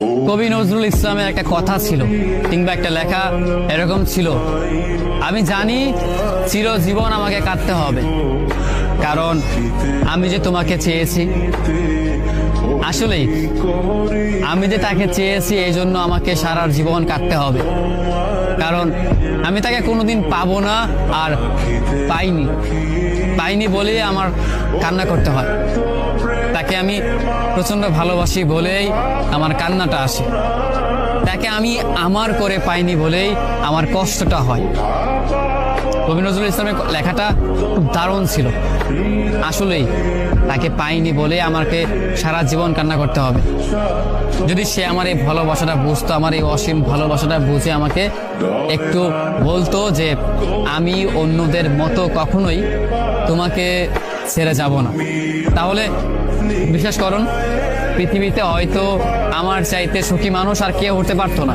কবি নজরুল ইসলামের একটা কথা ছিল কিংবা একটা লেখা এরকম ছিল, আমি জানি চিরজীবন আমাকে কাঁদতে হবে, কারণ আমি যে তোমাকে চেয়েছি। আসলেই আমি যে তাকে চেয়েছি এই জন্য আমাকে সারা জীবন কাঁদতে হবে, কারণ আমি তাকে কোনোদিন পাবো না, আর পাইনি বলেই আমার কান্না করতে হয়। তাকে আমি প্রচন্ড ভালোবাসি বলেই আমার কান্নাটা আসে, তাকে আমি আমার করে পাইনি বলেই আমার কষ্টটা হয়। কবি নজরুল ইসলামের লেখাটা খুব দারুণ ছিল। আসলেই তাকে পাইনি বলে আমাকে সারা জীবন কান্না করতে হবে। যদি সে আমার এই ভালোবাসাটা বুঝতো, আমার এই অসীম ভালোবাসাটা বুঝে আমাকে একটু বলতো যে আমি অন্যদের মতো কখনোই তোমাকে ছেড়ে যাব না, তাহলে বিশ্বাস করুন পৃথিবীতে হয়তো আমার চাইতে সুখী মানুষ আর কেউ হতে পারতো না।